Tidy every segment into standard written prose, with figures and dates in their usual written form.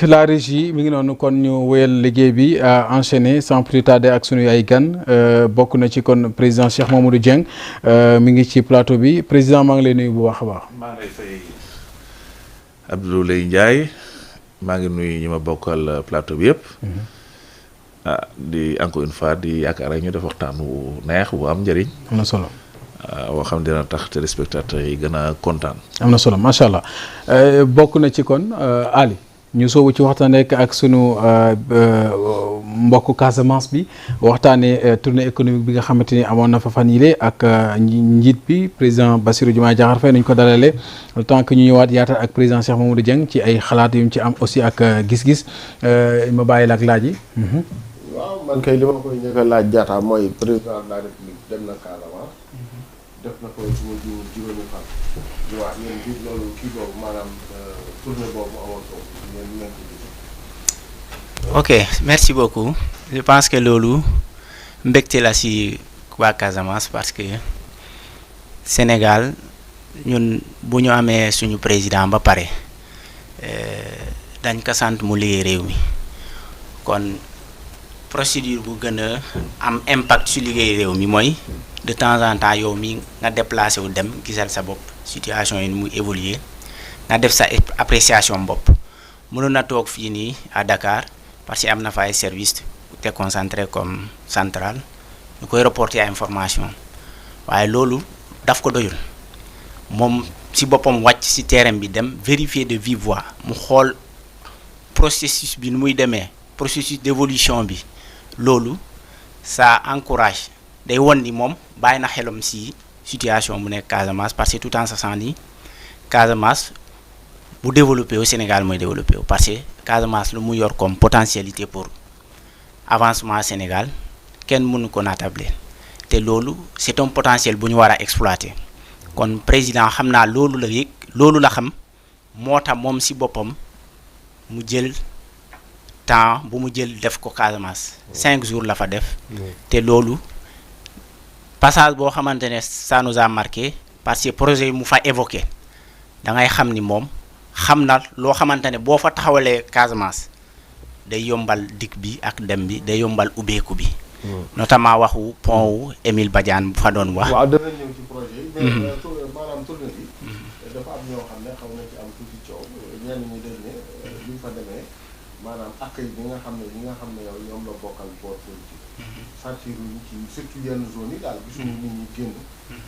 la régie mi ngi noonu kon ñu wéyal liggéey bi enchaîner sans plus tarder ak sunu ay gan bokk na ci kon président Cheikh Mamadou Dieng mi ngi ci plateau bi président maa ngi lay nuyu bu baax a baax. maa ngi lay fay Abdoulaye Ndiaye maa ngi nuyu ñi ma bokkal plateau bi yëpp. di encore une fois di yaakaar ñu def waxtaan wu neex bu am njëriñ. am na solo. boo xam dina tax téléspectateurs yi gën a kontaan. am na solo macha allah bokk na ci kon Ali. ñu soobu ci waxtaan rek ak sunu mbokk Casamance bi waxtaanee tournée économique bi nga xamante ni amoon na fa fan yile ak njiit bi président Bassirou Diomaye Diakhar Faye nañu ko dalalee le temps que ñu ñëwaat yaatal ak président Cheikh Mamadou Dieng ci ay xalaat yu mu ci am aussi ak gis-gis ma bàyyi la ak laaj yi. waaw man kay li ma koy njëkk a laaj Diatta mooy président de la république dem na Casamance. def na ko juróomi fan. waaw yéen bi loolu kii boobu maanaam tournée boobu amoon foofu. ok merci beaucoup je pense que loolu mbégte la si waa Casamance parce que Sénégal ñun bu ñu amee suñu président ba pare dañ ko sant mu liggéey réew mi kon procédure bu gën a am impact su liggéey réew mi mooy de temps en temps yow mi nga déplacé wu dem gisal sa bopp situation yi muy évoluer nga def sa appréciation bopp mënoon na toog fii nii à Dakar parce que am na fa ay service te concentré comme central ñu koy reporter ay information waaye loolu daf ko doyul moom si boppam wàcc si terrain bi dem vérifier de vive voix mu xool processus bi nu muy demee processus d'évolution bi loolu ça encourage day won ni moom bàyyi na xelam si situation bu nekk Casamance parce que tout en sachant ni Casamance bu développé au Sénégal mooy développé parce que Casamance lu mu yor comme potentialité pour avancement Sénégal kenn mënu ko naatable te loolu c'est un potentiel bu ñu war a exploiter kon président xam naa loolu la yëg loolu la xam moo tax moom si boppam mu jël temps bu mu jël def ko Casamance 5 jours la fa def te loolu passage boo xamante ne ça nous a marqué parce que projet yi mu fa évoqué da ngay xam ni moom xam na loo xamante ne boo fa taxawalee Casamance day yombal dikk bi ak dem bi day yombal ubbeeku bi. notamment waxu pont wu Émile Badiane bu fa doon wax. waaw danañ ñëw ci projet yi. mais maanaam tournée bi. dafa am ñoo xam ne xaw na ci am tuuti coow ñenn ñi dañ ne bi ñu fa demee maanaam accueil bi nga xam ne yow ñoom la bokkal boor politique. sentiruñ ci surtout yenn zone yi daal gisuñu nit ñi génn.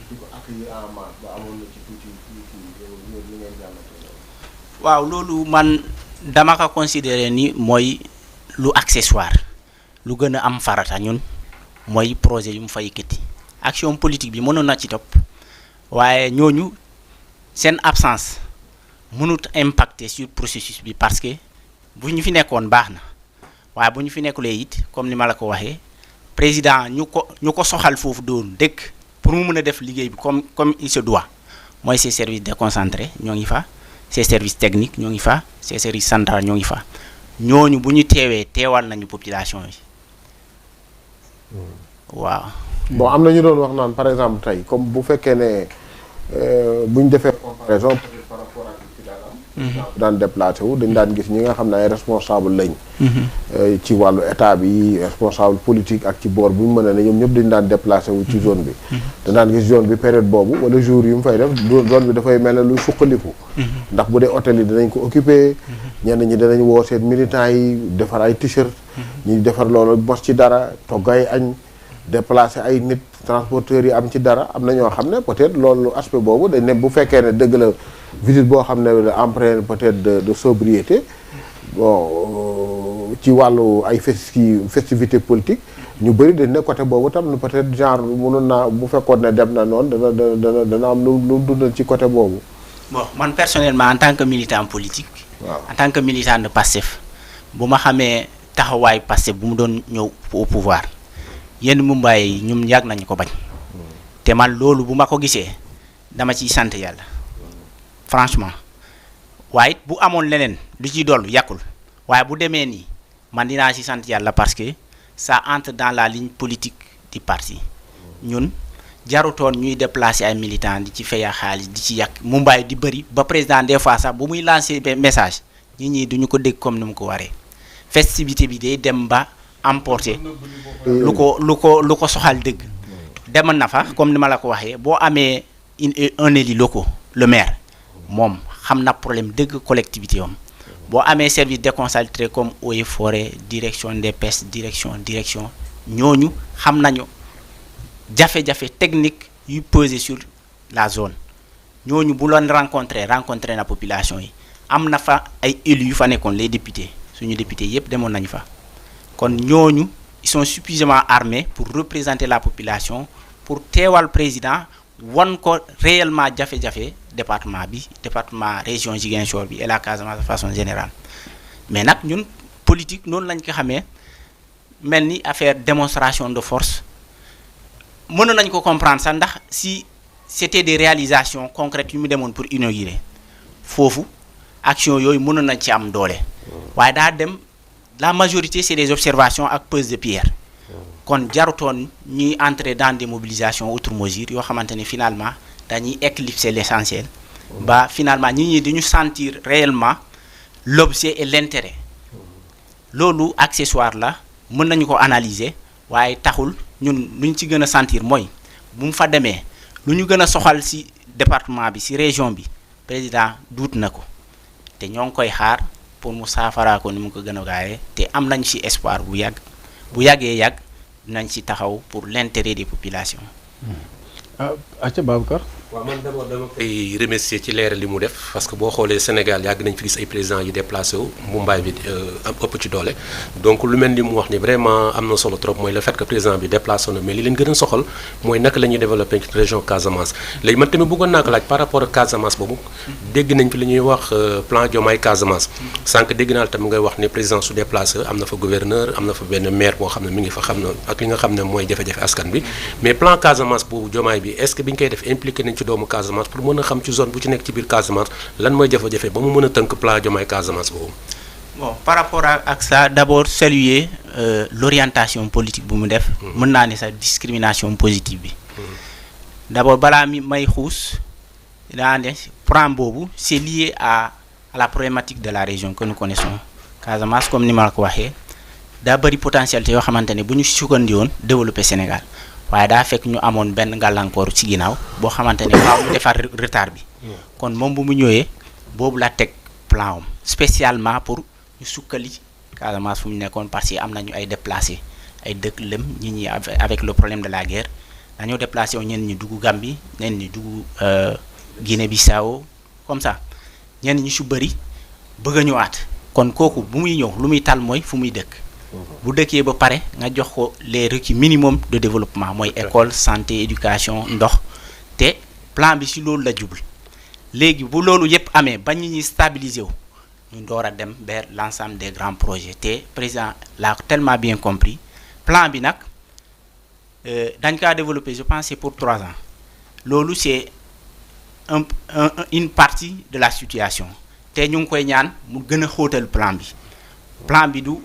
di ko accueillir en masse ba amoon na ci tuuti li ngeen jàllale. waaw loolu man dama ko considérer ni mooy lu accessoire lu gën a am farata ñun mooy projet yu mu fa yëkkati action politique bi mënoon na ci topp waaye ñooñu seen absence mënut impacter sur processus bi parce que bu ñu fi nekkoon baax na waaye bu ñu fi nekkulee it comme ni ma la ko waxee président ñu ko soxal foofu doon dëkk pour mu mën a def liggéey bi comme il se doit mooy ces services déconcentrés ñoo ngi fa. ces services techniques ñoo ngi fa ces services centrales ñoo ngi fa ñooñu bu ñu teewal nañu population yi waaw. bon am na ñu doon wax naan par exemple tey comme bu fekkee ne bu ñu defee comparaison peut-être par rapport ak ci daan am. daan déplacé wu dañ daan gis ñi nga xam ne ay responsable lañ. ci wàllu état bi responsable politique ak ci boor bu ñu mën a ne ñoom ñëpp dañ daan déplacé wu ci zone bi. dañ daan gis zone bi période boobu wala jour yu mu fay def zone bi dafay mel ne luy suqaliku. ndax bu dee hôtel yi dinañ ko occupé. ñenn ñi danañ woo seen militants yi defar ay t-shirt. ñi defar loolu bos ci dara togg ay añ. déplacer ay nit transporteurs yi am ci dara am na ñoo xam ne peut-être loolu aspect boobu dañ ne bu fekkee ne dëgg la visite boo xam ne empreinte peut-être de sobriété bon ci wàllu ay festivité politique ñu bëri dañ ne côté boobu tam peut-être genre mënoon naa bu fekkoon ne dem na noonu dana am lu dundal ci côté boobu. bon man personnellement en tant que militant politique. waaw en tant que militant de Pastef bu ma xamee taxawaayu Pastef bu mu doon ñëw au pouvoir. yenn mumbaay yi ñum yàgg nañu ko bañ te man loolu bu ma ko gisee dama ciy sant yàlla franchement waaye it bu amoon leneen lu ciy dollu yàqul waaye bu demee nii man dinaa ci sant yàlla parce que ça entre dans la ligne politique du parti ñun jarutoon ñuy déplacer ay militants di ci feya xaalis di ci yàq mumbaay di bëri ba président des fois sax bu muy lancer message nit ñi duñu ko dégg comme ni mu ko waree festivité bi day dem ba emporter lu ko soxal dëgg dem na fa comme ni ma la ko waxee boo amee un élu local le maire moom xam na problème dëgg collectivité am boo amee service déconcentré comme eaux et forêt direction des pêches direction ñooñu xam nañu jafe-jafe technique yu peser sur la zone ñooñu bu loon rencontré na population yi am na fa ay élus yu fa nekkoon les députés suñu députés yépp demoon nañu fa kon ñooñu ils sont suffisamment armés pour représenter la population pour teewal président wan ko réellement jafe-jafe département région Ziguinchor bi et la Casamance de façon générale mais nag ñun politique noonu lañ ko xamee mel ni affaire démonstration de force mënoon nañ ko comprendre sax ndax si c'était des réalisations concrètes yu mu demoon pour inaugurer foofu action yooyu mënoon nañ ci am doole waaye daa dem la majorité c'est des observations ak pose de pierre kon jarutoon ñuy entrer dans des mobilisations outre mesure yoo xamante ne finalement dañuy éclipser l'essentiel ba finalement ñi dañu sentir réellement l'objet et l'intérêt loolu accessoire la mën nañu ko analyser waaye taxul ñun luñ ci gën a sentir mooy bu mu fa demee lu ñu gën a soxal ci département bi ci région bi président duut na ko te ñoo ngi koy xaar pour mu saafaraa ko ni mu ko gën a gaawee te am nañ ci espoir bu yàggee nañ ci taxaw pour l'intérêt des populations. Aca Babacar. waaw man d'abord dama koy remercier ci leeral li mu def parce que boo xoolee Sénégal yàgg nañ fi gis ay présidents yu déplacé wu Mumbai bi am ëpp ci doole donc lu mel ni mu wax ni vraiment am na solo trop mooy le fait que président bi déplacé na mais li leen gën a soxal mooy naka la ñuy développé région Casamance léegi man tamit bëggoon naa ko laaj par rapport ak Casamance boobu dégg nañ fi li ñuy wax plan Diomaye Casamance sànq dégg naa tamit ngay wax ni président su déplacé am na fa gouverneur am na fa benn maire boo xam ne mi ngi fa xam na ak li nga xam ne mooy jafe-jafe askan bi mais plan Casamance boobu Diomaye bi est-ce que bi ñu koy def impliqué nañ ci doomu Casamance pour mën a xam ci zone bu ci nekk ci biir Casamance lan mooy jafe-jafe ba mu mën a tënk plan Diomaye Casamance boobu. Bon par rapport ak ça d'abord saluer l'orientation politique bu mu def. mën naa ne sa discrimination positive bi. D'abord balaa may xuus daa ne plan boobu c'est lié à la problématique de la région que nous connaissons Casamance comme ni ma la ko waxee daa bëri potentialité yoo xamante ne bu ñu sukkandi woon développer Sénégal. waaye daa fekk ñu amoon benn gàllankoor ci ginnaaw boo xamante ne faaw mu defar retard bi kon moom bu mu ñëwee boobu la teg plan am spécialement pour ñu sukkali Casamance fu mu nekkoon parce que am nañu ay déplacés ay dëkk lëm ñi avec le problème de la guerre dañoo déplacé wu ñenn ñi dugg Gambie ñenn ñi dugg Guinée-Bissau comme ça ñenn ñi su bëri bëgg a ñëwaat kon kooku bu muy ñëw lu muy tal mooy fu muy dëkk. bu dëkkee ba pare nga jox ko les requis minimum de développement mooy école santé éducation ndox te plan bi ci loolu la jublu léegi bu loolu yépp amee ba ñu stabiliser wu ñu door a dem vers l'ensemble des grands projets te président l'a tellement bien compris plan bi nag dañ kaa développer je pense c'est pour 3 ans loolu c'est une partie de la situation te ñu ngi koy ñaan mu gën a xóotal plan bi du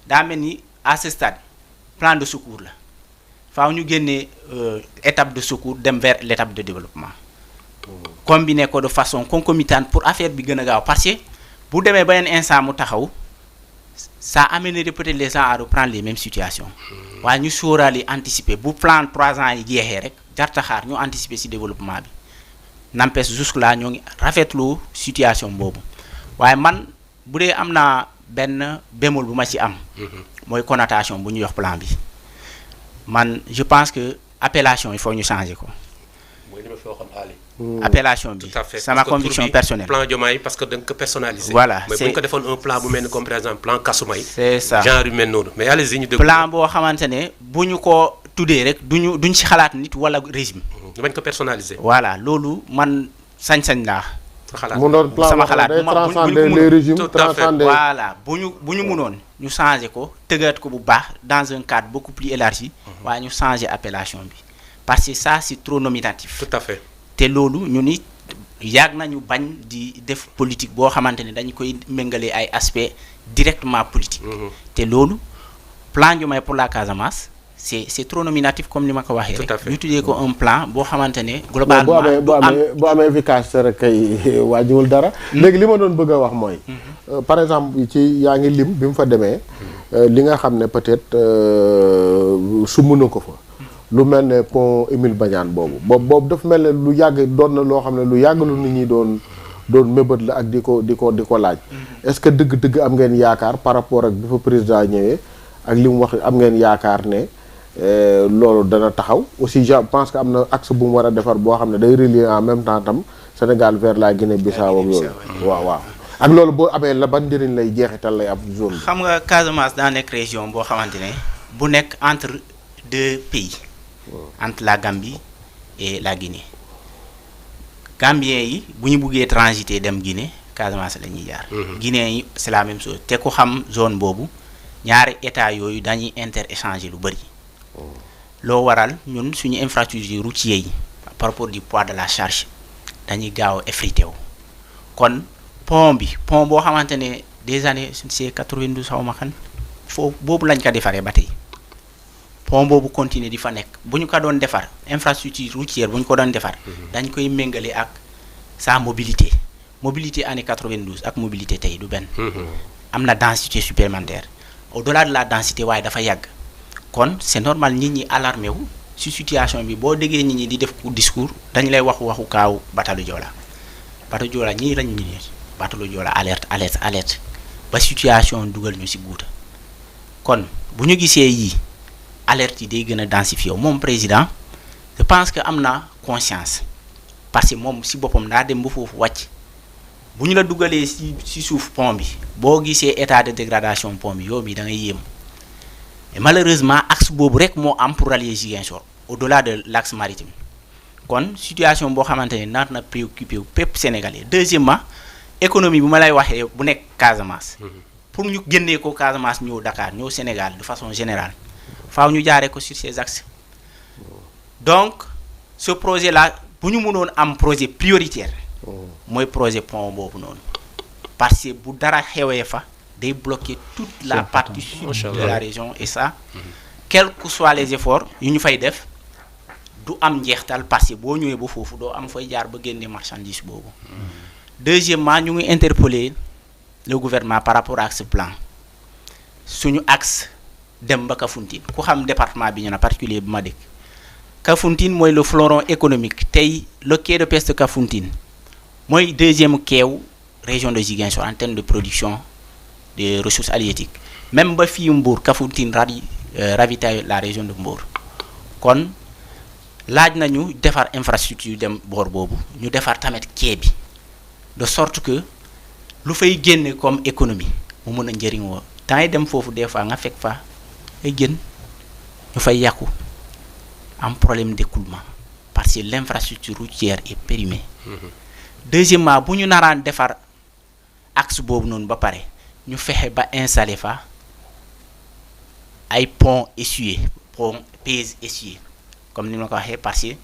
daa mel ni à ce stade plan de secours la faaw ñu génnee étape de secours dem vers l'étape de développement combiner ko de façon concomitante pour affaire bi gën a gaaw parce que bu demee beneen instant mu taxaw ça amènerait peut-être les gens à reprendre les mêmes situations waaye ñu sóoraale anticiper bu plan 3 ans yi jeexee rek jarta xaar ñu anticiper ci développement bi n'empêche jusque là ñoo ngi rafetlu situation boobu waaye man bu dee am naa benn bémol bu ma ci am mooy connotation bu ñu yox plan bi man je pense que appellation il faut ñu changer ko mooy li ma fi waxoon Ali appellation bi sama conviction personnelle plan Diomaye parce que da nga ko personnaliser voilà mais bu ñu ko defoon un plan bu mel ni comme par exemple plan Kasumay c'est ça genre yu mel noonu mais allez-y ñu déglu plan boo xamante ne bu ñu ko tuddee rek duñ ci xalaat nit wala régime bañ ko personnaliser voilà loolu man sañ-sañ laa mu doon plan sama xalaat day transcender les régimes transcender voilà bu ñu mënoon ñu changer ko tëggaat ko bu baax dans un cadre beaucoup plus élargi waaye ñu changer appellation bi parce que ça c'est trop nominatif tout à fait te loolu ñu ni yàgg nañu bañ di def politique boo xamante ne dañu koy méngalee ay aspects directement politique te loolu plan Diomaye pour la Casamance c'est trop nominatif comme ni ma ko waxee Tout à rek fait. ñu tuddee ko un plan boo xamante ne globalement boo amee efficace rek kay wàññiwul dara. léegi li ma doon bëgg a wax mooy. par exemple ci yaa ngi lim bi mu fa demee. li nga xam ne peut-être sumb na ko fa. lu mel ne pont Émile Badiane boobu dafa mel ne lu yàgg doon na loo xam ne lu yàgg lu nit ñi doon mébét la ak di ko laaj. est-ce que dëgg-dëgg am ngeen yaakaar par rapport ak bi fa président ñëwee ak li mu wax am ngeen yaakaar ne loolu dana taxaw aussi je pense que am na axe bu mu war a defar boo xam ne day relier en même temps tam Sénégal vers la Guinée-Bissau ak yooyu. waaw ak loolu boo amee la ban njëriñ lay jeexital lay am zone bi. xam nga Casamance daa nekk région boo xamante ne bu nekk entre deux pays. entre la Gambie et la Guinée. Gambiens yi bu ñu buggee transiter dem Guinée Casamance la ñuy jaar. Guinéens yi c'est la même chose te ku xam zone boobu ñaari état yooyu dañuy inter-échanger lu bëri. loo waral ñun suñu infrastructure routière yi par rapport du poids de la charge dañuy gaaw a effrité wu. kon pont boo xamante ne des années c'est 92 xaw ma xam foofu boobu lañ ko defaree ba tey. pont boobu continuer di fa nekk bu ñu ko doon defar infrastructure routière bu ñu ko doon defar dañ koy méngale ak sa mobilité année 92 ak mobilité tey du benn. am na densité supplémentaire au-delà de la densité waaye dafa yàgg kon c'est normal nit ñi alarmé wu ci situation bi boo déggee nit ñi di def discours dañ lay waxu kaaw Batalu Joola ñii lañ ñu ne Batalu Joola alerte ba situation dugal ñu ci guuta kon bu ñu gisee yii alerte yi day gën a densifié moom président je pense que am na conscience parce que moom ci boppam daa dem ba foofu wàcc bu ñu la dugalee ci suuf pont bi boo gisee état de dégradation pont bi yow bi da ngay yéem et malheureusement axe boobu rek moo am pour rallier Ziguinchor au-delà de l'axe maritime kon situation boo xamante ne nar na préoccupé wu pépp sénégalais. Deuxièmement économie bu ma lay waxee bu nekk Casamance pour ñu génnee ko Casamance ñëw Dakar ñëw Sénégal de façon générale faaw ñu jaaree ko sur ces axes donc ce projet là bu ñu mënoon am projet prioritaire mooy projet pont boobu noonu parce que bu dara xewee fa day bloquer toute la partie sud de la région et ça quels que soient les efforts yu ñu fay def du am njeextal parce que boo ñëwee ba foofu doo am fay jaar ba génne marchandise boobu. Deuxièmement ñu ngi interpeller le gouvernement par rapport à ce plan suñu axe dem ba Kafountine ku xam département bi ñu na particulier bu ma dëkk Kafountine mooy le fleuron économique tey le quai de pêche de Kafountine mooy deuxième quai région de Ziguinchor en termes de production de ressources halieutiques même ba fii Mbour Kafountine ravitaille la région de Mbour kon laaj nañu defar infrastructure dem boor boobu ñu defar tamit quai bi de sorte que lu fay génne comme économie mu mën a njëriñoo dangay dem foofu des fois nga fekk fa ay jën ñu fay yàqu am problème d'écoulement parce que l'infrastructure routière est périmée. Deuxièmement bu ñu naraan defar axe boobu noonu ba pare ñu fexe ba installer fa ay pont essuyé pont pèse essuyé comme ni ma ko waxee parce que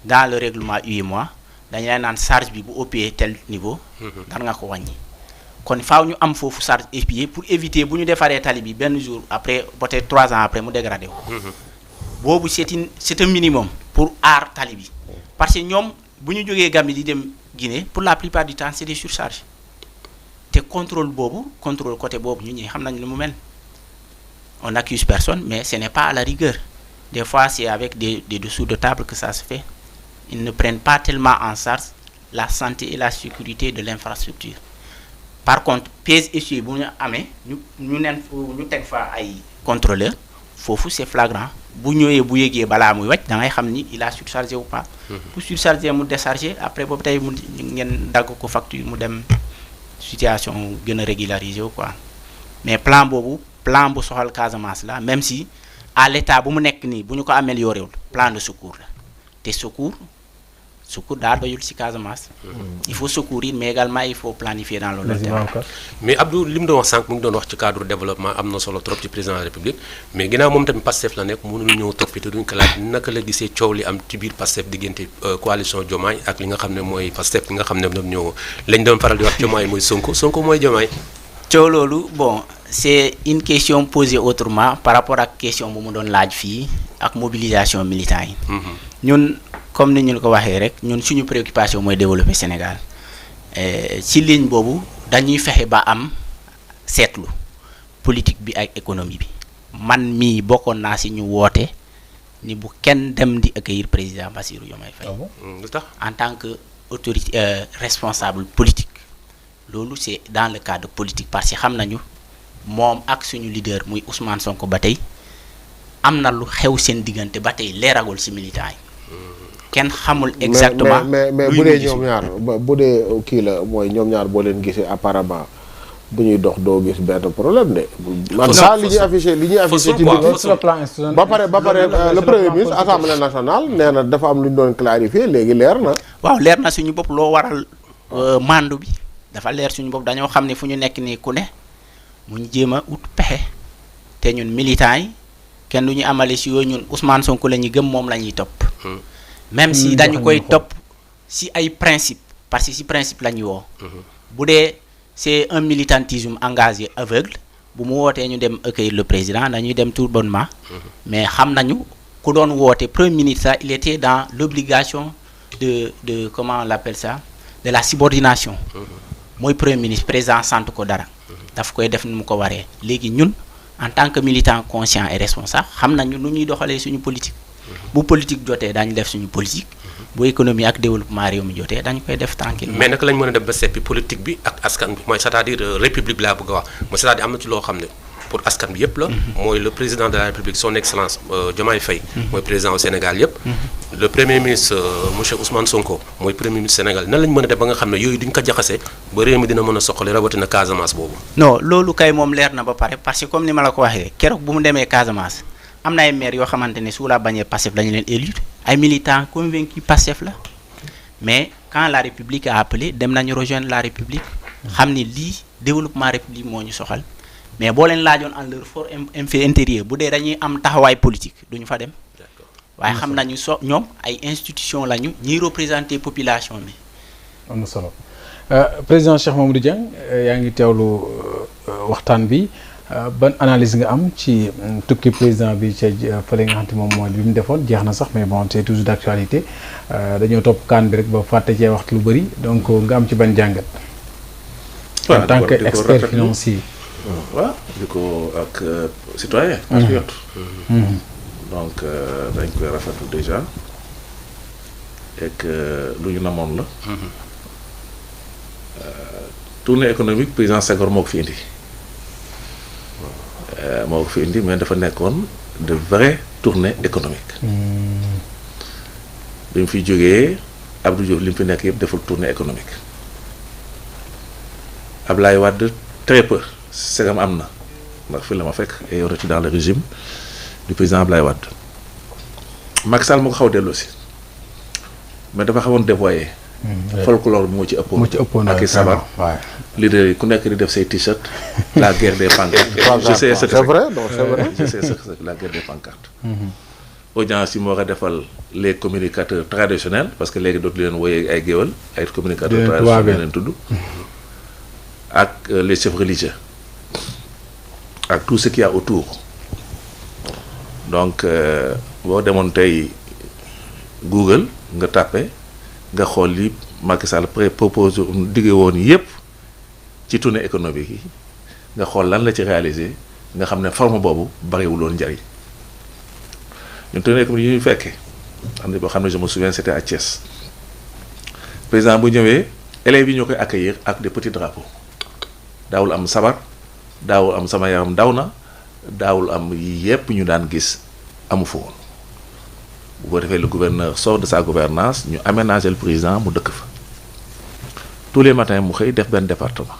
dans le règlement UEMOA dañu lay naan charge bi bu ëppee tel niveau. dar nga ko wàññi. kon faaw ñu am foofu charge épier pour éviter bu ñu defaree tali bi benn jour après peut-être 3 ans après mu dégradé wu. boobu c'est un minimum pour aar tali bi parce que ñoom bu ñu jógee Gambie di dem Guinée pour la plupart du temps c'est des surcharges te contrôle côté boobu ñu ñi xam nañ lu mu mel on n'accuse personne mais ce n'est pas à la rigueur des fois c'est avec des dessous de table que ça se fait ils ne prennent pas tellement en charge la santé et la sécurité de l'infrastructure. Par contre pièces essuyées bu ñu amee ñu teg fa ay contrôleur foofu c'est flagrant bu ñëwee bu yégee balaa muy wàcc da ngay xam ni il a surchargé ou pas. bu surchargé mu déchargé après boobu tey mu ngeen dagg ko facture mu dem situation gën a régulariser wu quoi mais plan bu soxal Casamance la même si à l'état bu mu nekk nii bu ñu ko amélioré wul plan de secours la te secours daa doyul ci Casamance. il faut secourir mais également il faut planifier dans le long terme. mais Abdou li mu doon wax sànq mu ngi doon wax ci cadre développement am na solo trop ci président de la République mais ginnaaw moom tamit Pastef la nekk mënuñu ñëw toog fi te duñ ko laaj naka la gisee coow li am ci biir Pastef diggante coalition Diomaye ak li nga xam ne mooy Pastef li nga xam ne ñoom ñoo lañ doon faral di wax Diomaye mooy Sonko mooy Diomaye. coow loolu bon c'est une question posée autrement par rapport ak question bu mu doon laaj fii ak mobilisation militaire yi. ñun comme ni ñu ko waxee rek ñun suñu préoccupation mooy développer Sénégal ci ligne boobu dañuy fexe ba am seetlu politique bi ak économie bi man mii bokkoon naa ci ñu woote ni bu kenn dem di accueillir président Bassirou Diomaye Faye. lu tax en tant que autorité responsable politique loolu c'est dans le cadre politique parce que xam nañu moom ak suñu leader muy Ousmane Sonko ba tey am na lu xew seen diggante ba tey leeragul ci militant yi kenn xamul exactement. mais bu dee ñoom ñaar bu dee kii la mooy ñoom ñaar boo leen gisee apparemment bu ñuy dox doo gis benn problème de. man ça li ñuy affiché ci sur le plan institutionnel ba pare le premier ministre assemblée nationale nee na dafa am lu ñu doon clarifier léegi leer na. waaw leer na suñu bopp loo waral mandu bi dafa leer suñu bopp dañoo xam ne fu ñu nekk nii ku ne mu ñu jéem a ut pexe te ñun militants yi kenn du ñu amale si yooyu ñun Ousmane Sonko la ñuy gëm moom la ñuy topp. même si dañu koy topp si ay principe parce que si principe la ñuy woo. bu dee c'est un militantisme engagé aveugle bu mu wootee ñu dem accueillir le président dañuy dem tout bonnement. mais xam nañu ku doon woote premier ministre il était dans l'obligation de comment on l'appelle ça de la subordination. mooy premier ministre président sant ko dara. daf koy def ni mu ko waree léegi ñun en tant que militant conscient et responsable xam nañu nu ñuy doxalee suñu politique. bu politique jotee daañu def suñu politique. bu économie ak développement réew mi jotee dañu koy def tranquille mais naka lañ mën a def ba seppi politique bi ak askan bi mooy c'est-à-dire république bi laa bëgg a wax mooy c'est-à-dire am na ci loo xam ne pour askan bi yëpp la. mooy le président de la république son excellence Diomaye Faye. mooy président au Sénégal yëpp. le premier ministre monsieur Ousmane Sonko mooy premier ministre Sénégal nan lañ mën a def ba nga xam ne yooyu duñ ko jaxase ba réew mi dina mën a soxali rawatina Casamance boobu. non loolu kay moom leer na ba pare parce que comme ni ma la ko waxee keroog bu mu demee Casamance am na ay maires yoo xamante ne sous la bannière Pastef lañu leen élire ay militants convaincus Pastef la mais quand la République a appelé dem nañu rejoindre la République xam ni lii développement République moo ñu soxal mais boo leen laajoon en leur fort fait intérieur bu dee dañuy am taxawaay politique duñu fa dem waaye xam nañu ñoom ay institution lañu ñiy représenter population bi. am na solo président Cheikh Mamadou Dieng yaa ngi teewlu waxtaan bi ban analyse nga am ci tukki président bi ca fële nga xam te moom mooy bi mu defoon jeex na sax mais bon c'est toujours d'actualité dañoo topp kaan bi rek ba fàtte cee waxtu lu bëri donc nga am ci ban jàngat. en tant que expert financier. waaw di ko ak citoyen patriote. donc dañ koy rafetlu déjà et que lu ñu namoon la. tournée économique président Senghor moo ko fi indi. moo ko fi indi mais dafa nekkoon de vraie tournée économique. bi mu fi jógee Abdou Diouf li mu fi nekk yëpp deful tournée économique. Ablaye Wade très peu segam am na ndax fi la ma fekk et on était dans le régime du président Ablaye Wade. Macky Sall moo ko xaw a delloosi mais dafa xawoon dévoyé. folklore bi moo ci ëppoon ak i sabar leader yi ku nekk di def say t-shirt la guerre des pancartes. je sais ce que c'est vrai donc c'est vrai je sais ce que c'est la guerre des pancartes. audience yi moo ko defal les communicateurs traditionnels parce que léegi dootu leen wooyee ay géwël ay communicateurs traditionnels leen tudd ak les chefs religieux ak tout ce qu'il y a autour donc boo demoon tey Google nga tàppe nga xool li Macky Sall propose digge woon yépp ci tournée économique yi nga xool lan la ci réaliser nga xam ne forme boobu bariwuloon njariñ ñun tournée économique yi ñu fekkee xam ne boo xam ne je me souviens c'était à Thiès président bu ñëwee élèves yi ñoo koy accueillir ak des petits drapeaux daawul am sabar daawul am sama yaram daw na daawul am yépp ñu daan gis amu fa woon bu ko defee le gouverneur sort de sa gouvernance ñu aménager le président mu dëkk fa tous les matins mu xëy def benn département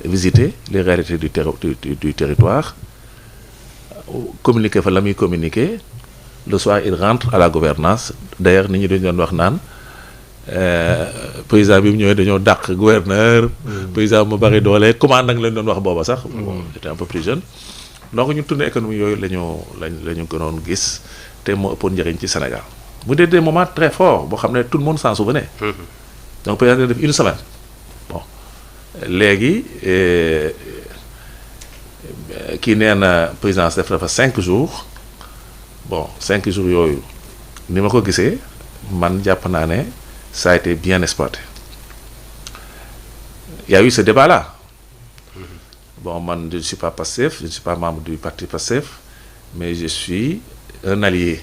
visiter les réalités du territoire communiquer fa la muy communiquer le soir il rentre à la gouvernance d'ailleurs nit ñi dañu doon wax naan président bi mu ñëwee dañoo dàq gouverneur président mu bari doole commandant lañ doon wax booba sax bon j'étais un peu plus jeune donc ñun tournée économique yooyu la ñu gënoon gis te moo ëppoon njëriñ ci Sénégal mu dee des moments très forts boo xam ne tout le monde s'en souvenait donc président def une semaine bon léegi kii nee na présidence def dafa 5 jours bon 5 jours yooyu ni ma ko gisee man jàpp naa ne ça a été bien exploité. Il y a eu ce débat là. Bon, man, je ne suis pas Pastef, je ne suis pas membre du parti Pastef, mais je suis un allié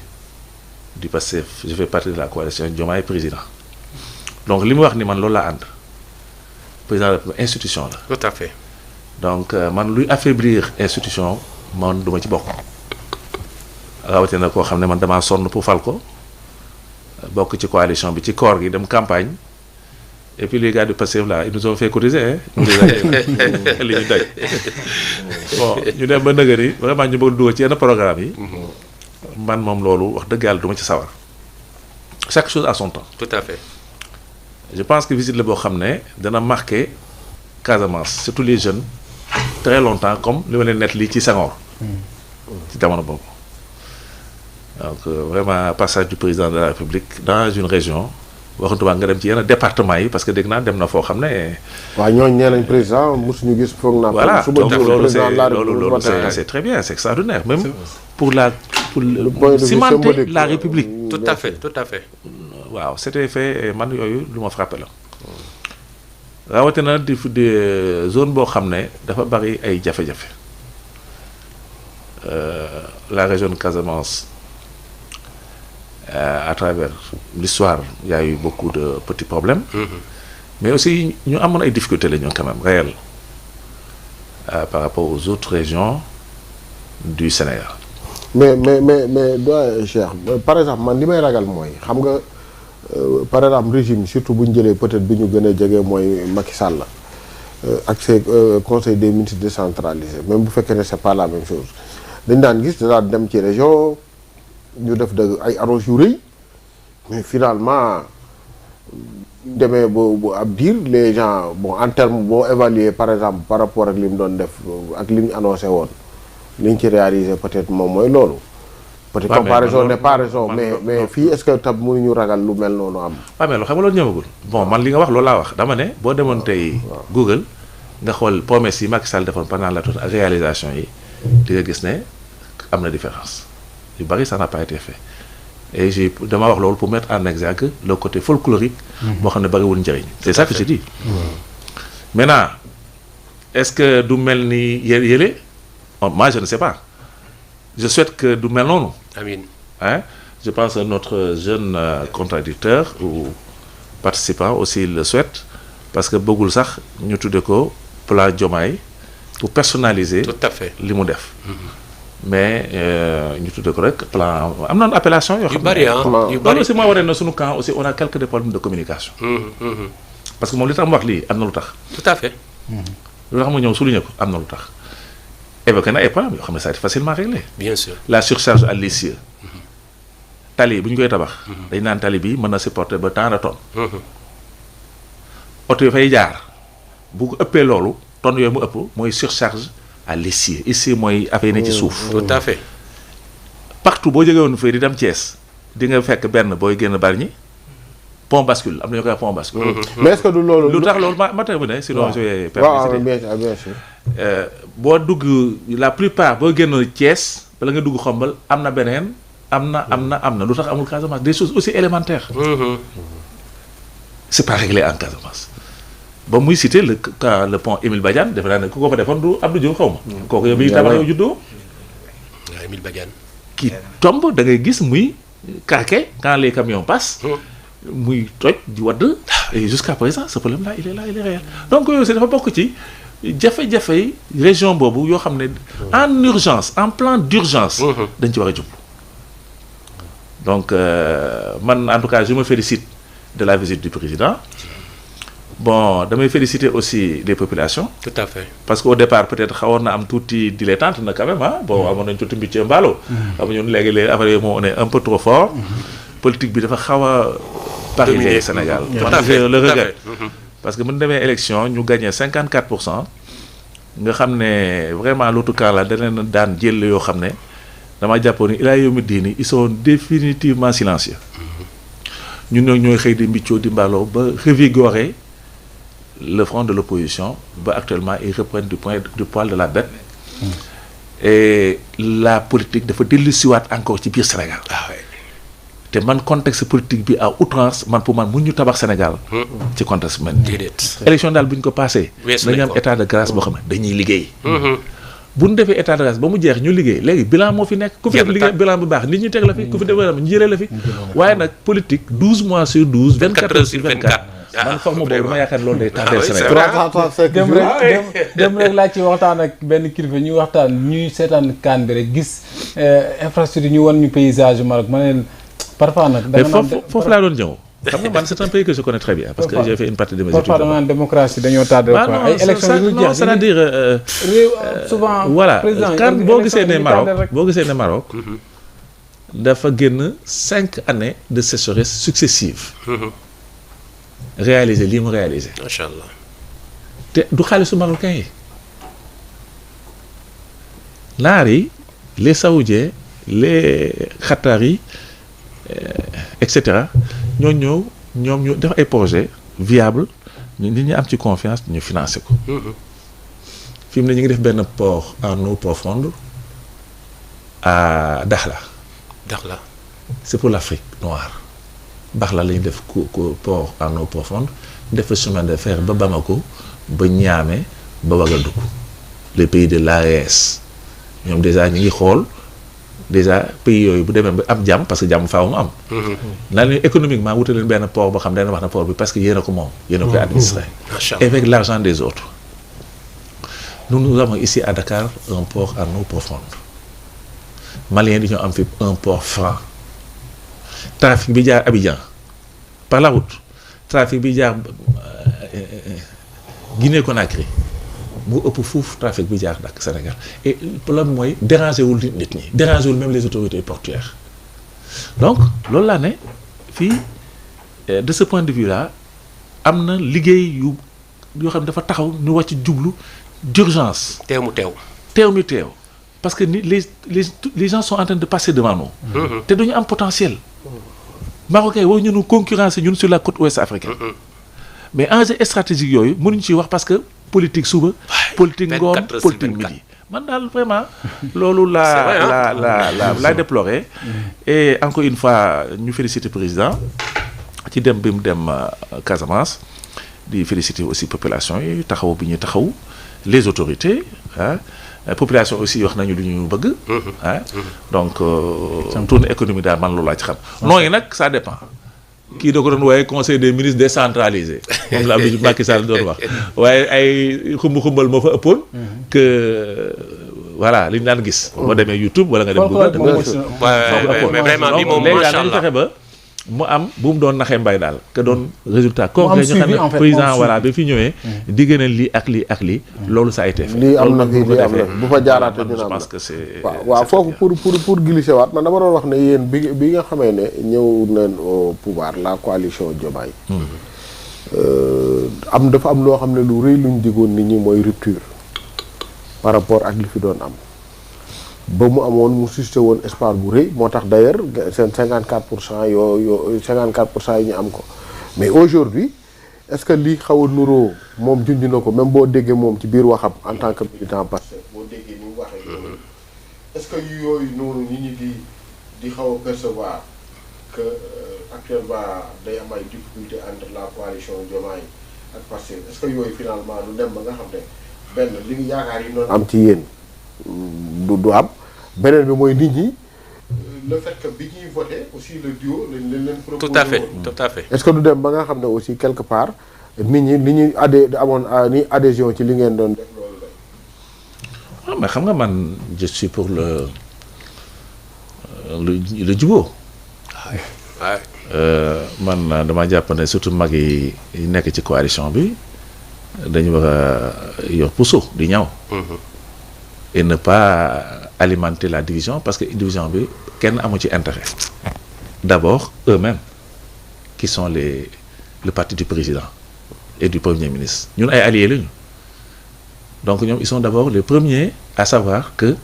du Pastef. Je fais partie de la coalition Diomaye président. Donc li mu wax ni man loolu laa ànd président de la institution la. Tout à fait. Donc man luy affaiblir institution man duma ci bokk. Rawatina koo xam ne man damaa sonn pour fal ko bokk ci coalition bi ci koor gi dem campagne. Et puis les gars du Pastef là ils nous ont fait cotiser hein. li ñu doy bon ñu dem ba nëgëri vraiment ñu bëgg dugal ci yenn programme yi. man moom loolu wax dëgg yàlla du ma ci sawar. Chaque chose à son temps. Tout à fait. Je pense que visite la boo xam ne dana marqué Casamance surtout les jeunes très longtemps comme li ma leen net lii ci Senghor. ci jamono boobu. Donc vraiment passage du président de la République dans une région. waxantuma nga dem ci yenn département yi parce que dégg naa dem na foo xam ne. waaw ñooñu nee nañ président mosuñu gis foog naa. voilà donc loolu c'est c'est très bien c'est extraordinaire même pour cimenter la République. Tout à fait, tout à fait. waaw c'était fait man yooyu lu ma frappé la rawatina di zone boo xam ne dafa bari ay jafe-jafe la région de Casamance. À travers l'histoire, il y a eu beaucoup de petits problèmes. Mais aussi, nous avons des difficultés quand même, réelles, par rapport aux autres régions du Sénégal. Mais cher, par exemple, man li may ragal mooy xam nga par exemple régime surtout bu ñu jëlee peut-être bi ñu gën a jege mooy Macky Sall ak ses conseil des ministres décentralisé même bu fekkee ne c'est pas la même chose dañ daan gis da daan dem ci région. ñu def dëgg ay annonces yu rëy mais finalement demee bu ab diir les gens bon en terme boo évaluer par exemple par rapport ak li mu doon def ak li ñu annoncé woon li ñu ci réalisé peut-être moom mooy loolu. peut-être comparaison n'est pas raison mais fii est-ce que tam mënuñu ragal lu mel noonu am. waaw mais loo xam nga loolu ñëwagul bon man li nga wax loolu laa wax dama ne boo demoon tey Google nga xool promesses yi Macky Sall defoon pendant la toute réalisation yi di nga gis ne am na différence. Du bari ça n'a pas été fait et j'ai dama wax loolu pour mettre en exergue le côté folklorique boo xam ne bariwul njëriñ c'est ça que je dis maintenant est-ce que du mel ni yële moi je ne sais pas je souhaite que du mel noonu amiin hein je pense que notre jeune contradicteur ou participant aussi le souhaite parce que bëggul sax ñu tudde ko plan Diomaye pour personnaliser tout à fait li mu def mais ñu tuddee ko rek plan am na appellation yoo xam ne yu bari aussi moo waree na suñu camp aussi on a quelques problèmes de communication parce que moom li tax mu wax lii am na lu tax tout à fait lu tax mu ñëw souligner ko am na lu tax évoqué na ay problèmes yoo xam ne ça a été facilement réglé bien sûr la surcharge à l'essieu tali bu ñu koy tabax dañ naan tali bi mën na supporter ba tant de tonnes oto yi fay jaar bu ko ëppee loolu tonnes yooyu mu ëpp mooy surcharge à l'essieu ici mooy affaire ne ci suuf. Tout à fait. Partout boo jógee woon fii di dem Thiès di nga fekk benn booy génn Bargny pont bascule am na ñu koy wax pont bascule. mais est-ce que du loolu. lu tax loolu ma terminé sinon je vais waaw bien sûr. boo dugg la plupart boo génn Thiès bala nga dugg Xombal am na beneen am na lu tax amul Casamance des choses aussi élémentaires. C'est pas réglé en Casamance. ba muy cité le pont Émile Badiane defe naa ne ku ko fa defoon du Abdou Diouf xaw ma. kooku yow bi tabax yow juddoo. waaw Émile Badiane. qui tombe da ngay gis muy craquer quand les camions passent. muy toj di wadd. et jusqu'à présent ce problème là il est réel. donc yooyu aussi dafa bokk ci jafe-jafe région boobu yoo xam ne en urgence en plan d'urgence. dañ ci war a jub. donc man en tout cas je me félicite de la visite du président. Bon, damay féliciter aussi les populations. Tout à fait. Parce qu'au départ, peut-être, on a un tout petit dilettante quand même. Hein? Bon, on a un tout petit mbalo. On est un peu trop fort. Politique, il faut pariser au Sénégal. Tout à fait. Je le regrette. Parce que nous avons une élection, nous gagnons 54%. Nous savons vraiment l'autre cas là, dans le ils sont définitivement silencieux. Nous avons fait des mbiccio di mbalo ba revigorer le front de l'opposition ba actuellement ils reprennent du poil de la bête et la politique dafa dellusiwaat encore ci biir Sénégal. te man contexte politique bi à outrance man pour man mun ñu tabax Sénégal. ci contexte man déedéet. élection daal bu ñu ko passé. dañu am état de grâce boo xam ne dañuy liggéey. bu ñu defee état de grâce ba mu jeex ñu liggéey léegi bilan moo fi nekk. ku fi def liggéey bilan bu baax nit ñi teg la fi ku fi def bilan ñu jëlee la fi. waaye nag politique 12 mois sur 12. 24 heures sur 24. man forme boobu dama yaakaar loolu day tardé Sénégal. dem rek laa ci waxtaan ak benn kilifa ñuy waxtaan ñuy seetaan kaan bi rek gis infrastructure ñu wan ñu paysage Maroc ma ne leen parfois nag. da nga naan foofu laa doon ñëw. xam nga man c'est un pays que je connais très bien. parce que j'ai fait une partie de mes études. parfois da nga naan démocratie dañoo tardé. non ay élections yu dul jeex c'est-à-dire. souvent voilà président quand boo gisee ne Maroc dafa génn 5 années de sécheresse successives. réaliser lii mu réaliser. macha allah. te du xaalisu marocain yi. naar yi les saoudiens les qataris et cetera ñoo def ay projets viables nit ñi am ci confiance ñu financer ko. fi mu ne ñu ngi def benn port en eau profonde à Dakhla. C'est pour l'Afrique noire. Dakhla la ñu def port en eau profonde def fa chemin de fer ba Bamako ba Niamey ba Ouagadougou les pays de l'AES ñoom déjà ñu ngi xool déjà pays yooyu bu demee ba am jàmm parce que jàmm faaw mu am. naan leen économiquement wuute leen benn port boo xam ne dañu wax na port bi parce que yéen a ko moom. yéen a koy administré. avec l'argent des autres. Nous avons ici à Dakar un port en eau profonde. Maliens di ñoo am fi un port franc. Trafic bi jaar Abidjan par la route trafic bi jaar Guinée Conakry mu ëpp fuuf trafic bi jaar dak Sénégal et le problème mooy déranger wul nit ñi déranger wul même les autorités portuaires donc loolu laa ne fii de ce point de vue là am na liggéey yoo xam ne dafa taxaw ñu wàcc jublu d'urgence. teew parce que les gens sont en train de passer devant nous. te dañu am potentiel. Marocains woo ñu concurrencer ñun sur la côte ouest africaine. mais enjeu stratégique yooyu mënuñu ci wax parce que politique suba. politique ngoon politique midi. man daal vraiment loolu la déplorer. et encore une fois ñu féliciter président ci dem bi mu dem Casamance di féliciter aussi population yi taxaw bi ñu taxaw les autorités population aussi wax nañu lu ñu bëgg. donc tournée économique daal man loolu laa ci xam. nooyi nag ça dépend. kii da ko doon waaye conseil des ministres décentralisé. moom la Abdou Macky Sall doon wax. waaye ay xumbal moo fa ëppoon. que voilà li ñu daan gis. boo demee YouTube wala nga dem Google. mais vraiment bi moom macha allah fexe ba mu am bu mu doon naxee mbay daal que doon résultat concret ñu xam ne président voilà bi fi ñëwee digg na lii ak lii ak lii loolu ça a été fait lii am na fi lii am na fi bu fa jaaraate dina am je pense que c'est waaw foofu pour glisser waat man dama doon wax ne yéen bi nga xamee ne ñëw nañ au pouvoir la coalition Diomaye dafa am loo xam ne lu rëy luñ digoon nit ñi mooy rupture par rapport ak li fi doon am ba mu amoon mu suscité woon espoir bu rëy moo tax d'ailleurs seen 54% yoo 54% yi ñu am ko mais aujourd'hui est-ce que lii xaw a nuroo moom junj na ko même boo déggee moom ci biir waxam en tant que militant Pastef boo déggee ni mu waxee yooyu est-ce que yooyu noonu nit ñi di xaw a percevoir que actuellement day am ay difficultés entre la coalition Diomaye ak Pastef est-ce que yooyu finalement du dem ba nga xam ne benn li ngi yaakaar yi noonu am ci yéen du am beneen bi mooy nit ñi le fait que bi ñuy voté aussi le duo lañ leen proposé. tout à fait est-ce que du dem ba nga xam ne aussi quelque part nit ñi li ñuy amoon ni adhésion ci li ngeen doon def loolu la. mais xam nga man je suis pour le jubóo. man dama jàpp ne surtout mag yi nekk ci coalition bi dañu war a yor puso di ñaw. et ne pas alimenter la division parce que division bi kenn amu ci intérêt. D'abord eux-mêmes qui sont le parti du président et du premier ministre ñun ay alliés lañu donc ñoom ils sont d'abord les premiers à savoir que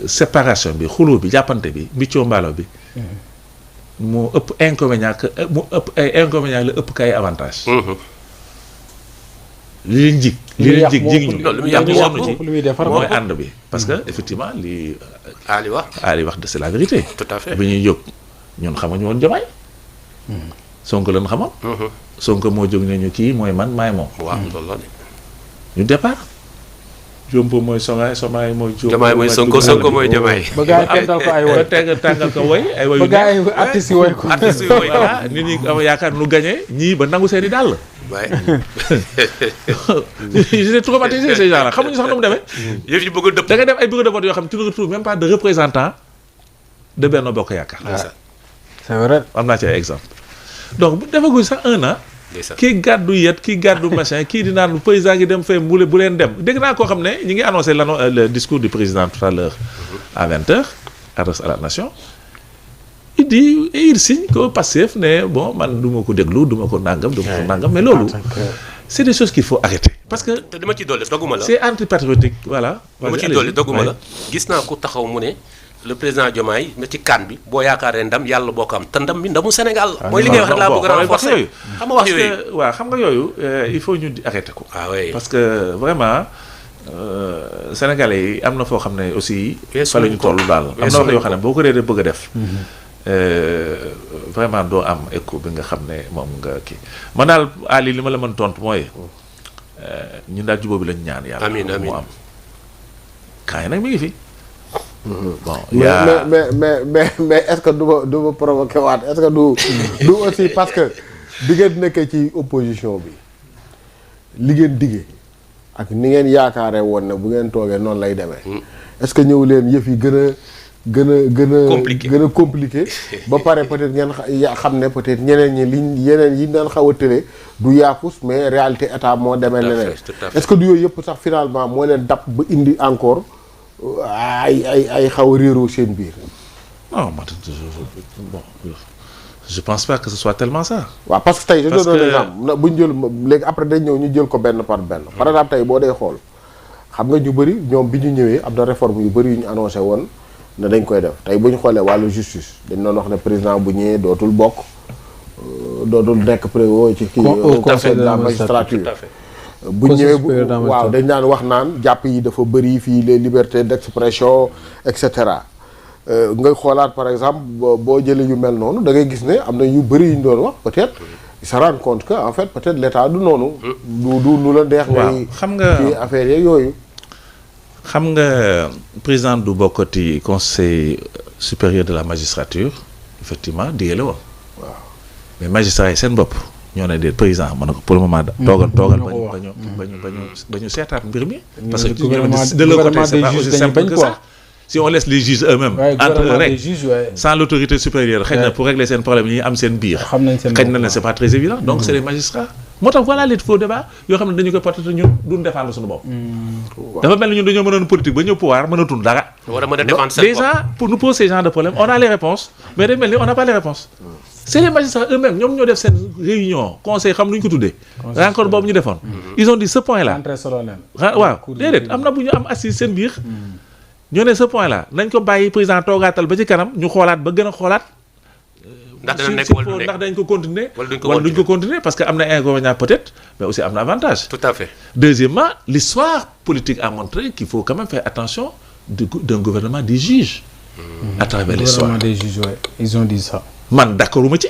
séparation bi xuloo bi jàppante bi mbiccoo mbaalo bi moo ëpp inconvénient que mu ëpp ay inconvénient la ëpp kay avantage. li leen jig ñu lu muy yàq lu muy defar mooy ànd bi parce que effectivement li Ali wax c'est la vérité. tout à fait bi ñuy jóg ñun xamuñu woon Diomaye Sonko lañ xamoon Sonko moo jóg ne ñu kii mooy man maay moom waaw loolu la de ñu départ Jompo mooy Somaay mooy Diomaye mooy Sonko mooy Diomaye ba gars yi tàngal ko ay woy tàngal ko woy ay woy ba gars yi artistes yi woy ko artiste yi woy ko voilà nit ñi am yaakaar nu gagné ñii ba nangu seeni dàll waaye j'étais traumatisé ces gens là xamuñu sax nu mu demee yëf yi bëgg a dëpp da ngay def ay bureau de vote yoo xam tu ne retrouves même pas de représentant de Benno Bokk Yaakaar c'est vrai am naa ci ay exemple donc bu defaguñ sax un an kii gàddu yet kii gàddu machin kii di naan président gi dem fee bu leen dem dégg naa koo xam ne ñi ngi annoncé le discours du président tout à l'heure à 20h adresse à la nation il dit et il signe que Pastef ne bon man du ma ko déglu du ma ko nangam mais loolu c'est des choses qu'il faut arrêter parce que te dama ciy dolli dogguma la c'est antipatriotique voilà dama ciy dolli dogguma la gis naa ko taxaw mu ne le président Diomaye na ci kan bi boo yaakaaree ndam yàlla boo ko am te ndam bi ndamu Sénégal mooy li ngay wax rek laa bëgg a renforcer xam nga wax yooyu waaw xam nga yooyu il faut ñu arrêter ko parce que vraiment sénégalais yi am na foo xam ne aussi fa la ñu toll daal am na wax yoo xam ne boo ko dee bëgg a def vraiment doo am écho bi nga xam ne moom nga kii man daal Ali li ma la mën tontu mooy ñun daal jubóo bi lañ ñaan yàlla mu am kaay nag mi ngi fi bon mais est-ce que du ma provoqué waat est-ce que du aussi parce que bi ngeen nekkee ci opposition bi li ngeen diggee ak ni ngeen yaakaare woon ne bu ngeen toogee noonu lay demee est-ce que ñëw leen yëf yi gën a compliqué ba pare peut-être ngeen xam ne peut-être ñeneen ñi yeneen yi daan xaw a tële du yaafus mais réalité état moo demee leneen est-ce que du yooyu yëpp sax finalement moo leen dab ba indi encore ay xaw a réeroo seen biir. non bon je pense pas que ce soit tellement ça. waaw parce que tey je donne un exemple bu ñu jël léegi après dañ ñëw ñu jël ko benn par benn. par exemple tey boo dee xool xam nga ñu bëri ñoom bi ñu ñëwee am na réforme yu bëri yu ñu annoncé woon ne dañ koy def tey bu ñu xoolee wàllu justice dañ doon wax ne président bu ñëwee dootul bokk dootul nekk prévôt ci kii. conseil de la magistrature. bu ñëwee waaw dañ daan wax naan jàpp yi dafa bëri fii les libertés d'expression et cetera nga xoolaat par exemple boo jëlee yu mel noonu da ngay gis ne am na yu bëri yu ñu doon wax peut-être ils se rendent compte que en fait peut-être l'état du noonu. du nu la neex. ngay xam nga ci affaire yeeg yooyu. xam nga président du bokkati conseil supérieur de la magistrature effectivement diggé la woon. waaw mais magistrat yi seen bopp. ñoo ne des président mën na ko pour le moment toogal ba ñu seetaat mbir mi parce que de leur côté c'est pas aussi simple que ça si on laisse les juges eux-mêmes entre eux rek sans l'autorité supérieure xëy na pour régler seen problème yi am seen biir xëy na c'est pas très évident donc c'est les magistrats moo tax voilà les faux débats yoo xam ne dañu koy porter ñun duñ défendre suñu bopp dafa mel ni ñun dañoo mënoon politique ba ñëw pouvoir mënatul dara déjà pour nous poser ce genre de problème on a les réponses mais day mel ni on n'a pas les réponses c'est les magistrats eux-mêmes ñoom ñoo def seen réunion conseil xam nu ñu ko tuddee rencontre boobu ñu defoon ils ont dit ce point là waaw déedéet am na bu ñu am assise seen biir ñoo ne ce point là nañ ko bàyyi président toogaatal ba ci kanam ñu xoolaat ba gën a xoolaat ndax dañ ko continuer wala duñ ko continuer parce que am na inconvénient peut-être mais aussi am na avantage tout à fait deuxièmement l'histoire politique a montré qu'il faut quand même faire attention d'un gouvernement des juges à travers l'histoire gouvernement des juges ouais. Ils ont dit ça man d'accord uma ci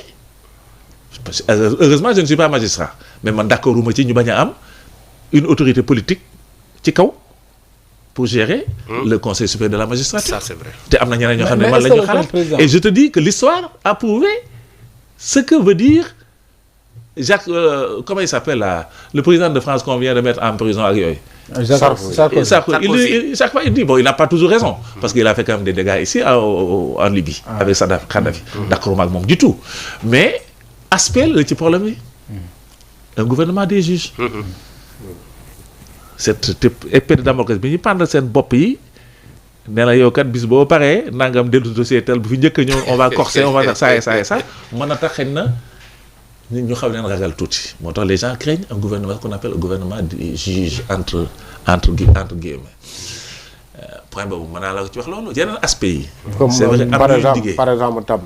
heureusement je ne suis pas magistrat mais man d'accord uma ci ñu bañ a am une autorité politique ci kaw pour gérer le conseil supérieur de la magistrature. Ça c'est vrai. te am na ñeneen ñoo xam ne man la ñu xalaat et je te dis que l'histoire a prouvé ce que veut dire Jacques comment il s'appelle là le président de France qu'on vient de mettre en prison ak yooyu. Sarkozy. Chaque fois il dit bon il n'a pas toujours raison parce qu'il a fait quand même des dégâts ici en Libye avec Kadhafi d'accord ak moom du tout mais aspect la ci problème yi un gouvernement des juges cette épée de Damoclès bi ñu pendre seen bopp yi ne la yow kat bis boo paree nangam dellu dossier tel bu fi njëkk a ñëw on va corser on va faire ça et ça et ça mën na tax xëy na nit ñu xaw leen ragal tuuti moo tax les gens craignent un gouvernement qu'on appelle un gouvernement des juges entre guillemets point boobu mën naa la ci wax loolu yeneen aspect yi. c'est vrai par exemple tam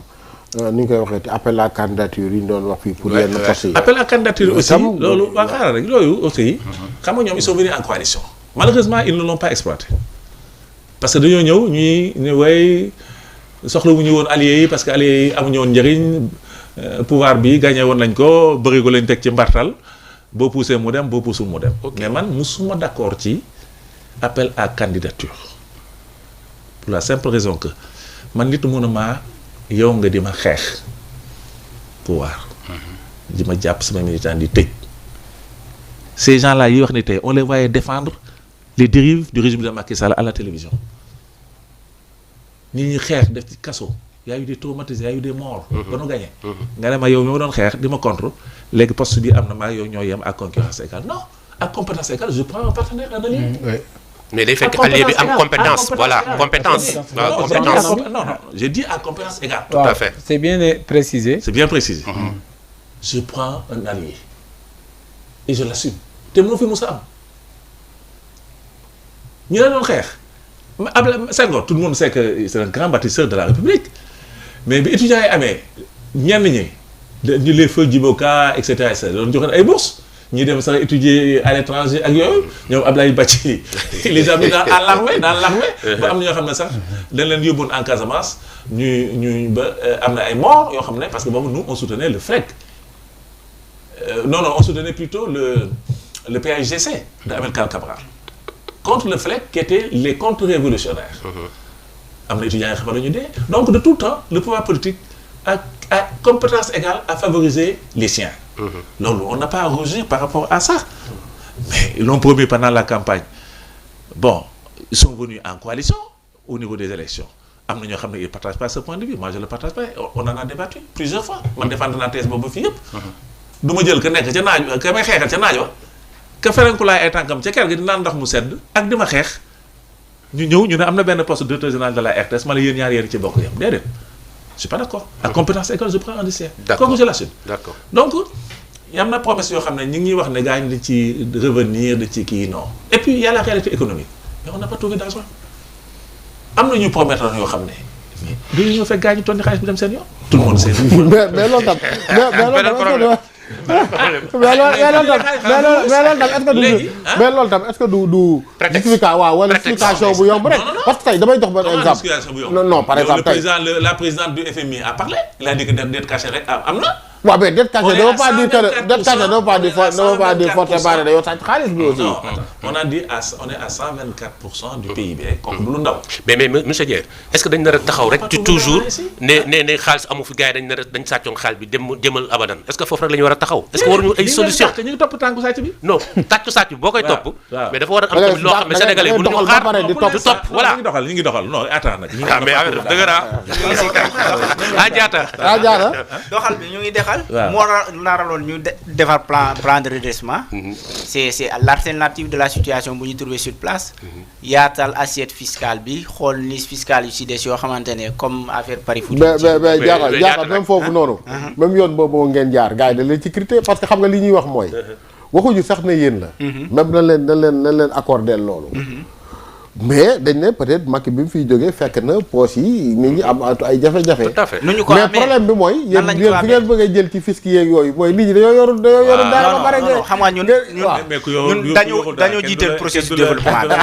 ni ñu koy waxee te appel à candidature yi ñu doon wax fii pour yenn postes yi. appel à candidature aussi loolu waa xaaral rek loolu aussi xam nga ñoom ils sont venus en coalition malheureusement ils ne l'ont pas exploité parce que dañoo ñëw ñuy ne way soxla wu ñu woon alliés yi parce que alliés yi amuñu woon njëriñ pouvoir bi gagné woon nañ ko bëri ko leen teg ci mbartal boo poussé mu dem boo poussul mu dem mais man musuma d'accord ci appel à candidature pour la simple raison que man nit mun a maa yow nga di ma xeex pouvoir di ma jàpp sama militant di tëj ces gens là yi wax ni tey on les voyait défendre les dérives du régime de Macky Sall à la télévision nit ñi xeex def ci kaso y a eu des traumatisés y a eu des morts ba nu gagné nga ne ma yow mi ma doon xeex di ma contre léegi poste bi am na maa yow ñoo yem à concurrence égale non à compétence égale je prends un partenaire un allié mais day fekk allié bi am compétence voilà compétence waaw compétence non j'ai dit à compétence égale tout à fait c'est bien précisé. c'est bien précisé je prends un allié et je l'assume te moo fi musa am ñu la doon xeex Abdoulaye Senghor tout le monde sait que c'est un grand bâtisseur de la République mais bi étudiants yi amee ñenn ñi ñu les feux Djiboka et cetera doon joxe ay bourses ñi dem sax étudier à l'étranger ak yooyu ñoom Abdoulaye Bathily les a mis dans l'armée ba am na ñoo xam ne sax dañ leen yóbboon en Casamance ñu ba am na ay morts yoo xam ne parce que boobu nous on soutenait le FLEC non on soutenait plutôt le PAIGC de Amilcar Cabral contre le FLEC qui étaient les contre-révolutionnaires am na étudiants yi xam ne ñu dee donc de tout temps le pouvoir politique a compétence égale à favoriser les siens loolu on n'a pas à rougir par rapport à ça mais ils l'ont promis pendant la campagne bon ils sont venus en coalition au niveau des élections am na ñoo xam ne ils partagent pas ce point de vue moi je le partage pas on en a débattu plusieurs fois man défendre naa thèse boobu fii yëpp du ma jël ka nekk ca naaj ka may xeexal ca naaj wa ka ferenkulaay ay tànkam ca kër gi di naan ndox mu sedd ak di ma xeex ñu ñëw ñu ne am na benn poste directeur général de la RTS ma la yéen ñaar yéen ci bokk yam déedéet je suis pas d'accord à compétence égale je prends un lycéen kooku je l'assume d'accord donc am na promesse yoo xam ne ñu ngi ñuy wax ne gars yi di ci revenir di ci kii non et puis il y a la réalité économique mais on n'a pas trouvé d'argent am na ñu promettre yoo xam ne mais dañu ñëw fekk gars yi ñu tondi xaalis bi dem seen yoon tout le monde sait mais loolu tam mais loolu tam est-ce que du justification waaw wala explication bu yomb rek parce que tey damay jox benn exemple non par exemple tey la présidente du FMI a parlé il a dit que dette cachée rek am na waaw mais dette cachée ne veut pas dire que dette cachée ne veut pas dire fortement dañoo sàcc xaalis bi aussi. Non, on a dit on est à 124% du PIB kooku du lu ndaw. mais monsieur Dieng est-ce que dañ nar a taxaw rek toujours ne xaalis amu fi gars yi dañ nar a dañ sàccoon xaalis bi jëmal abadan est-ce que foofu rek la ñu war a taxaw. est-ce que waruñu ay solution ñu ngi topp tànku sàcc bi. non sàcc bi boo koy topp. mais dafa war a am tamit loo xam ne sénégalais yi mënuñu xaar du topp voilà. ñu ngi doxal non attends nag. ah mais affaire dëgg la Diatta doxal bi ñu ngi dexal. moo naraloon ñu defar plan de redressement. c'est l'alternative de la situation bu ñu trouvé sur place. yaatal assiette fiscale bi xool niche fiscale yu si des yoo xamante ne comme affaire pari foot. mais Diatta même foofu noonu. même yoon boobu ngeen jaar gars yi dañ leen ci critiquer parce que xam nga li ñuy wax mooy. waxuñu sax ne yéen la. même dañ leen accordé loolu. mais dañ ne peut-être Macky bi mu fiy jógee fekk na poche yi nit ñi am ay jafe-jafe. tout à fait nu ñu ko mais problème bi mooy. yéen fi ngeen bëggee jël ci fisc yeeg yooyu mooy nit ñi dañoo yoru dara ba pare. xam nga ñun dañoo jiital processus de développement bi.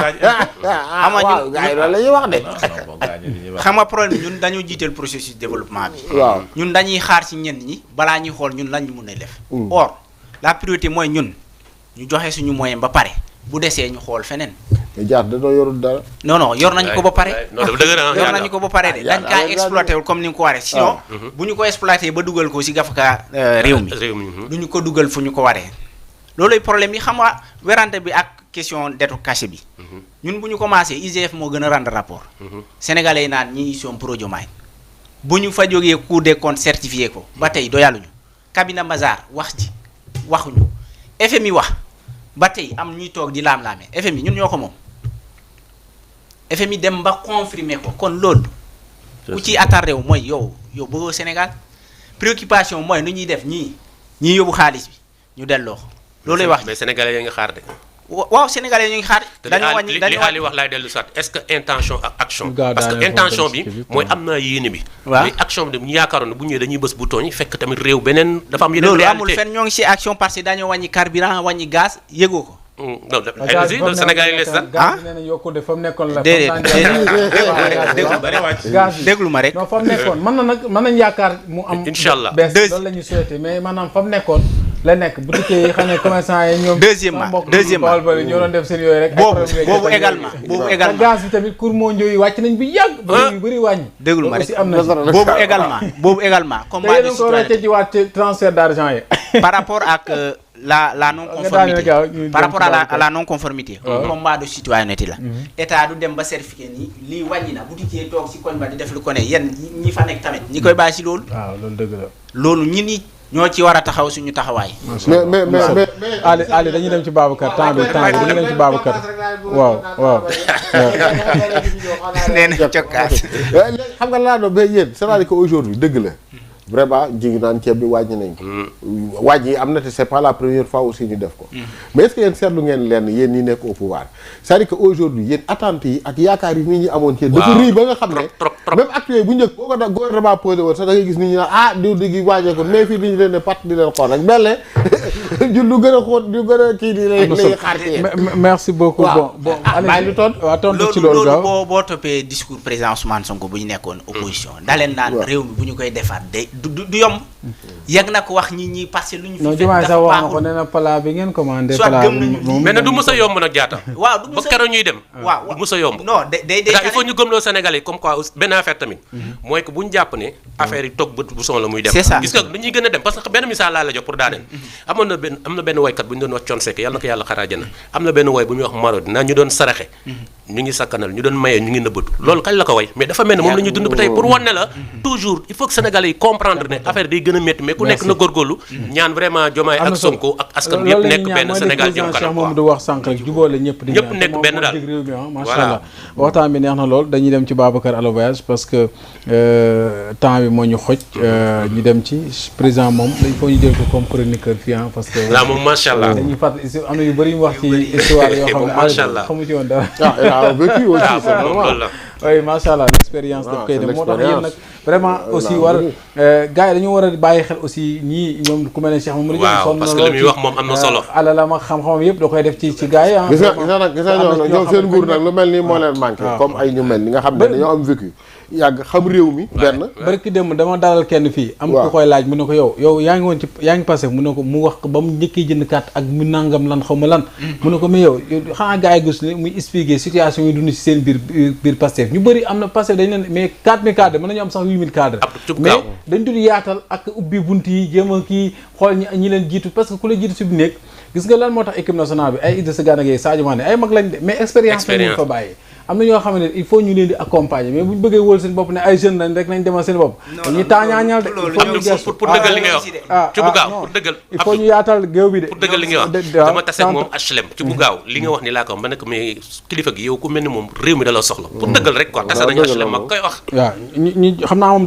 xam nga ñun gars yi loolu la ñuy wax de. xam nga problème ñun dañoo jiital processus de développement bi. waaw ñun dañuy xaar ci ñenn ñi balaa ñuy xool ñun lañ mun a def. or la priorité mooy ñun ñu joxe suñu moyen ba pare bu desee ñu xool feneen. mais Diatta dañoo yorul dara. non yor nañu ko ba pare. yor nañu ko ba pare de dañ kaa exploité wul comme ni nga ko waree. sinon bu ñu ko exploité ba dugal ko ci gafaka réew mi. du ñu ko dugal fu ñu ko waree. looluy problème yi xam nga werante bi ak question dette cachée bi. ñun bu ñu commencé IGF moo gën a rendre rapport. sénégalais yi naan ñi sont pro Diomaye bu ñu fa jógee Cour des comptes certifié ko ba tey doyaluñu cabinet Mazars wax ci waxuñu FMI wax ba tey am ñuy toog di laam-laamee FMI ñun ñoo ko moom. FMI dem ba confirmer ko kon loolu ku ci attardé wu mooy yow bëggoo Sénégal préoccupation mooy nu ñuy def ñii yóbbu xaalis bi ñu delloo ko loolu lay wax. mais sénégalais yaa ngi xaar de. waaw sénégalais ñu ngi xaar. dañoo wàññi li Ali wax laay dellu soit est-ce que intention ak action. parce que intention bi mooy am na yéene bi. waaw mais action bi ñu yaakaaroon ne bu ñëwee dañuy bës bouton yi fekk tamit réew beneen dafa am yeneen loolu réalité amul fenn ñoo ngi ci action parce que dañoo wàññi carburant wàññi gaz yëgoo ko. non allez-y loolu Sénégal yi les sax gaz bi nee nañ yokkul de fa mu nekkoon la. déedéet déglu ma rek. non fa mu nekkoon mën nañ yaakaar mu am. incha allah bees loolu la ñu souhaité mais maanaam fa mu nekkoon la nekk boutique yi xam ne commerçant yi ñoom. deuxièmement ñoo doon def seen yooyu rek. boobu également gaz bi tamit cours mondiaux yi wàcc nañ bi yàgg. ba yu bëri wàññi. déglu ma rek aussi am na boobu également combat de citoyenneté ci waat ci transfert d'argent yi. par rapport ak la non conformité par rapport à la non conformité combat de citoyenneté la état du dem ba certifié ni lii wàññi na boutique yi toog si koñ ba di def lu ko ne yéen ñi fa nekk tamit ñi koy bàyyi si loolu waaw loolu dëgg la loolu ñi ni ñoo ci war a taxaw suñu taxawaay mais Ali dañuy dem ci Babacar temps bi dañuy dem ci Babacar waaw nee na cokkaas xam nga laa doon mais yéen c'est-à-dire que aujourd'hui dëgg la vraiment jigi naan ceeb bi wàññi nañ ko wàññi yi am na te c'est pas la première fois aussi ñu def ko mais est-ce que yéen seetlu ngeen lenn yéen ñi nekk au pouvoir c'est-à-dire que aujourd'hui yéen attentes yi ak yaakaar yi nit ñi amoon ci yéen dafa rëy ba nga xam ne même acte yooyu bu njëkk boo ko da gouvernement posé woon sax da ngay gis nit ñi naan diw di gi wàññeeku mais fii di ñu leen ne pat di leen xool rek mel ne jul lu gën a xóot lu gën a kii di lay xaar ci yéen merci beaucoup bon bàyyi lu tontu ci loolu loolu boo toppee discours président Ousmane Sonko bu ñu nekkoon opposition da leen naan réew mi bu ñu koy defaat du yomb yàgg na ko wax ñi parce que lu ñu fi fekk dafa wax na ko nee na plat bi ngeen commandé soit plat gëm nañu mais nag du mës a yomb nag jaata waaw du ba keroog ñuy dem waaw du mës a yomb non day il faut ñu gëmloo Sénégalais comme quoi benn affaire tamit mooy que bu ñu jàpp ne affaire yi toog bët bu son la muy dem c'est ça gis nga dañuy gën a dem parce que benn misaal laa la jox pour daaneel am na benn woykat bu ñu doon wax Thione Seck yàlla na ko yàlla xaraajana am na benn woy bu ñuy wax Marodi naa ñu doon saraxe ñu ngi sakkanal ñu doon maye ñu ngi nëbbatu loolu kañ la ko way mais dafa mel ne moom la ñuy dund ba tey pour wan ne la toujours il faut que Sénégalais yi comprendre ne affaire day gën a métti mais ku nekk na góorgóorlu ñaan vraiment Diomaye ak Sonko ak askan yëpp nekk benn Sénégal jëm kanam moom du wax sànq rek jubóole ñëpp di ñëpp nekk benn daal réew mi macha allah waxtaan bi neex na lool dañuy dem ci Babacar Allo Voyage parce que temps bi moo ñu xoj ñu dem ci président moom il faut ñu jël ko comme chroniqueur fii parce que là moom macha allah dañuy fàttali am na yu bëri yu wax ci histoire yoo xam ne macha allah xamu ci woon dara vécu aussi c'est moom normal loolu la oui macha allah l'expérience daf koy dem moo tax yéen nag vraiment aussi war gars yi dañoo war a bàyyi xel aussi ñii ñoom ku mel ne Cheikh Mamadou Diagne waaw parce que li muy wax moom am na solo alalam ak xam-xamam yëpp da koy def ci gars yi gis nga ñoom seen nguur nag lu mel nii moo leen manqué comme ay ñu mel ni nga xam ne dañoo am vécu yàgg xam réew mi benn barki dem dama dalal kenn fii am ku koy laaj mu ne ko yow yaa ngi woon ci yaa ngi passé mu ne ko mu wax ba mu njëkkee jënd carte ak mu nangam lan xaw ma lan mu ne ko mais yow xanaa gars yi gis ne muy expliquer situation yi dund ci seen biir Pastef ñu bëri am na Pastef dañ leen mais 4000 cadres mën nañu am sax 8000 cadres mais dañ dul yaatal ak ubbi bunt yi jéem a kii xool ñi leen jiitu parce que ku la jiitu si bu nekk gis nga lan moo tax équipe nationale bi ay Idrissa Gana Gueye Sadio Mané ay mag lañ de mais expérience la ñu fa bàyyi am na ñoo xam ne il faut ñu leen di accompagner mais bu ñu bëggee wóol seen bopp ne ay jeunes lañ rek nañ demal seen bopp dañuy taañaañal de pour dëggal li ngay wax ci bu gaaw pour dëggal il faut ñu yaatal géew bi de pour dëggal li ngay wax dama tase ak moom HLM ci bu gaaw li nga wax ni laa ko wax ma ne ko mais kilifa gi yow ku mel ni moom réew mi da la soxla pour dëggal rek quoi tase nañu HLM mag koy wax waaw ñi xam naa moom